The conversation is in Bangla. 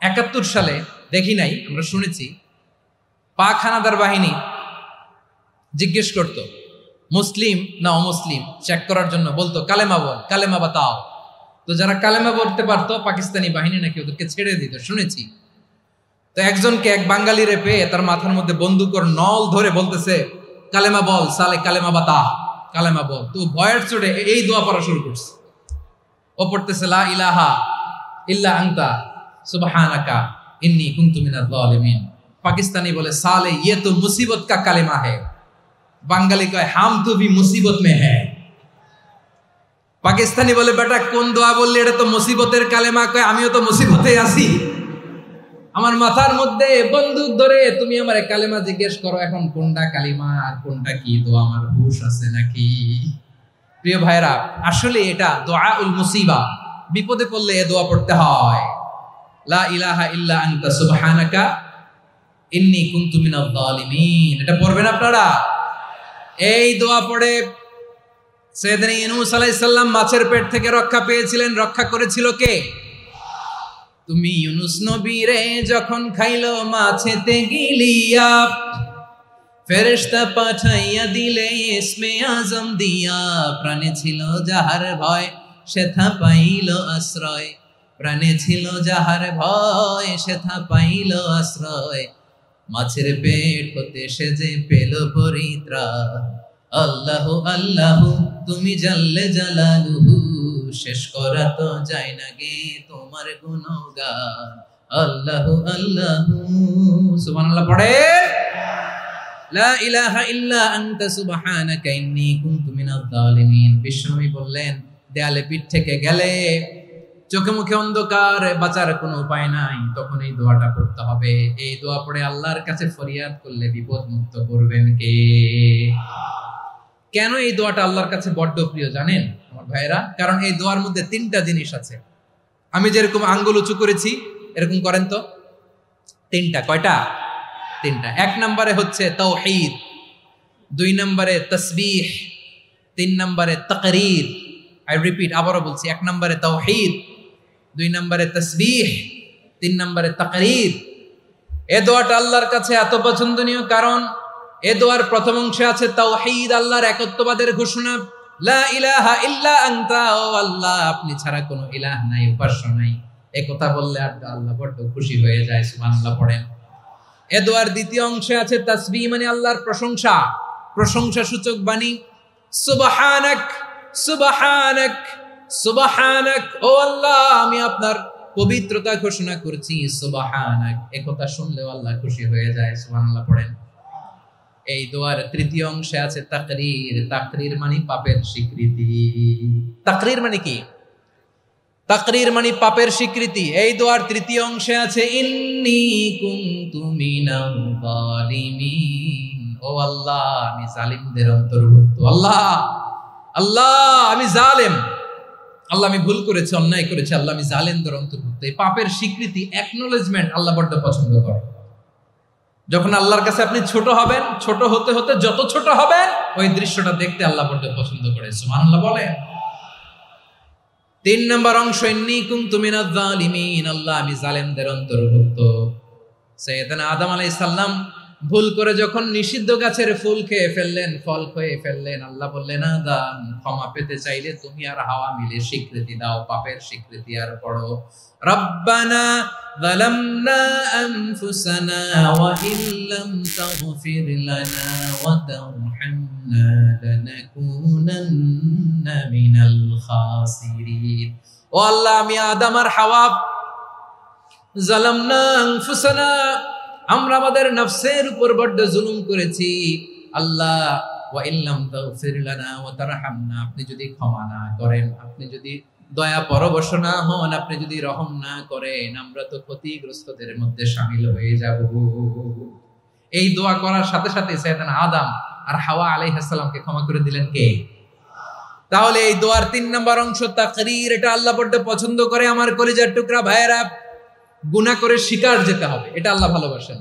71 সালে দেখি নাই, আমরা শুনেছি, পাক হানাদার বাহিনী জিজ্ঞেস করত মুসলিম না অমুসলিম চেক করার জন্য, বলতো কালেমা বল, কালেমা বাতাও। তো যারা কালেমা বলতে পারতো পাকিস্তানি বাহিনী নাকি ওদেরকে ছেড়ে দিত, শুনেছি। তো একজনকে, এক বাঙালিরে পেয়ে তার মাথার মধ্যে বন্দুকর নল ধরে বলতেছে কালেমা বল সালে, কালেমা বাতা, কালেমা বল। তো ভয়ের চোটে এই দোয়া পড়া শুরু করছে। ও পড়তেছে লা ইলাহা ইল্লা আনতা সুবহানাকা ইন্নী কুনতু মিনাজ জালিমিন। পাকিস্তানি বলে সালে ये तो मुसीबत का কালেমা है। বাঙালি কয় হাম তো ভি মুসিবত মে হ্যায়। পাকিস্তানি বলে বেটা কোন দোয়া বললি, এটা তো মুসিবতের কালেমা। কয় আমিও তো মুসিবতে আছি, আমার মাথার মধ্যে বন্দুক ধরে তুমি আমার কালেমা জিজ্ঞেস করো, এখন কোনটা কালিমা আর কোনটা কি দোয়া, আমার হুঁশ আছে নাকি? প্রিয় ভাইরা, আসলে এটা দোয়াউল মুসিবা, বিপদে পড়লে এ দোয়া পড়তে হয়। লা ইলাহা ইল্লা আনতা সুবহানাকা ইন্নী কুনতু মিনাজ জালিমিন। এটা পড়বেন আপনারা। এই দোয়া পড়ে সাইয়েদনা ইউনূস আলাইহিস সালাম মাছের পেট থেকে রক্ষা পেয়েছিলেন। রক্ষা করেছিল কে? তুমি ইউনূস নবীরে যখন খাইলো মাছেতে গিলিয়া, ফেরেশতা পাঠাইয়া দিলে ইসমে আজম দিয়া। প্রাণে ছিল যাহার ভয় সেথা পাইল আশ্রয়, প্রাণে ছিল যাহার ভয় সেথা পাইল আশ্রয়। মাছের পেট হতে সে যে পেল পরিত্রাণ। আল্লাহু আল্লাহু তুমি জাল্লে জালালুহু, শেষ করা তো যায় না গে তোমার গুণগান। আল্লাহু আল্লাহু সুবহানাল্লাহ পড়ে। লা ইলাহা ইল্লা আনতা সুবহানাকা ইন্নী কুনতু মিনাজ জালিমিন। বিশ্বনবী বললেন দেয়ালে পিঠ থেকে গেলে, চোখে মুখে অন্ধকার, বাঁচার কোনো উপায় নাই, তখন এই দোয়াটা পড়তে হবে। এই দোয়া পড়ে আল্লাহর কাছে ফরিয়াদ করলে বিপদ মুক্ত করবেন কে? কেন এই দোয়াটা আল্লাহর কাছে বড্ড প্রিয় জানেন আমার ভাইরা? কারণ এই দোয়ার মধ্যে 3টা জিনিস আছে। আমি যেরকম আঙ্গুল উঁচু করেছি এরকম করেন তো। 3টা। কয়টা? 3টা। 1 নম্বরে হচ্ছে তাওহীদ, 2 নম্বরে তাসবিহ, 3 নম্বরে তাকরীর। আই রিপিট, আবারও বলছি, 1 নম্বরে তাওহীদ, 2 নম্বরে তাসবিহ, 3 নম্বরে তাকরীর। এই দোয়াটা আল্লাহর কাছে এত পছন্দনীয় কারণ এ দোয়ার প্রথম অংশে আছে তাওহীদ, আল্লাহর একত্ববাদের ঘোষণা। লা ইলাহা ইল্লা আনতা, ও আল্লাহ আপনি ছাড়া কোনো ইলাহ নাই, উপাস্য নাই। এই কথা বললে আল্লাহ বড় খুশি হয়ে যায়। সুবহানাল্লাহ পড়েন। এ দোয়ার দ্বিতীয় অংশে আছে তাসবিহ, মানে আল্লাহর প্রশংসা, প্রশংসা সূচক বাণী। সুবহানাক সুবহানাক সুবহানাক, ও আল্লাহ আমি আপনার পবিত্রতা ঘোষণা করছি। সুবহানাক, এই কথা শুনলেও আল্লাহ খুশি হয়ে যায়। সুবহানাল্লাহ পড়েন। এই দোয়ার তৃতীয় অংশে আছে তাকরীর। তাকরীর মানে পাপের স্বীকৃতি। তাকরীর মানে কি? তাকরীর মানে পাপের স্বীকৃতি। এই দোয়ার তৃতীয় অংশে আছে ইন্নী কুনতু মিনাল জালিমিন, ও আল্লাহ আমি জালিমদের অন্তর্ভুক্ত। আল্লাহ আল্লাহ আমি জালেম, আল্লাহ আমি ভুল করেছি, অন্যায় করেছি, আল্লাহ আমি জালেমদের অন্তর্ভুক্ত। এই পাপের স্বীকৃতি, অ্যাকনোলেজমেন্ট আল্লাহ বড্ড পছন্দ করে। যখন আল্লাহর কাছে আপনি ছোট হবেন, ছোট হতে হতে যত ছোট হবেন ওই দৃশ্যটা দেখতে আল্লাহ বড্ড পছন্দ করে। সুবহানাল্লাহ বলে। 3 নম্বর অংশ ইন্নী কুনতু মিনাজ জালিমিন, আল্লাহ আমি জালেমদের অন্তর্ভুক্ত। সাইয়েদনা আদম আলাইহিস সালাম ভুল করে যখন নিষিদ্ধ গাছের ফুল খেয়ে ফেললেন, ফল খেয়ে ফেললেন, আল্লাহ বললেন আদম ক্ষমা পেতে চাইলে তুমি আর হাওয়া মিলে স্বীকৃতি দাও, পাপের স্বীকৃতি আর পড়ো। রব্বানা যালামনা আনফুসানা ওয়া ইল্লাম তাগফির লানা ওয়া তারহামনা লানাকুনান্না মিনাল খাসিরিন। ও আল্লাহ আমি আদম আর হাওয়া যালামনা আনফুসানা, আমরা আমাদের নফসের উপর বড্ড জুলুম করেছি। আল্লাহ ওয়া ইল্লাম তাগফির লানা ওয়া তারহামনা, আপনি যদি ক্ষমা না করেন, আপনি যদি দয়া পরবশ না হন, আপনি যদি রহম না করেন, আমরা তো ক্ষতিগ্রস্তদের মধ্যে শামিল হয়ে যাব। এই দোয়া করার সাথে সাথে সাইয়েদনা আদম আর হাওয়া আলাইহিস সালামকে ক্ষমা করে দিলেন কে? তাহলে এই দোয়ার 3 নম্বর অংশ তাকরীর, এটা আল্লাহ বড্ড পছন্দ করে। আমার কলিজার টুকরা ভাইয়েরা, গুনাহ করে শিকার যেতে হবে, এটা আল্লাহ ভালোবাসেন।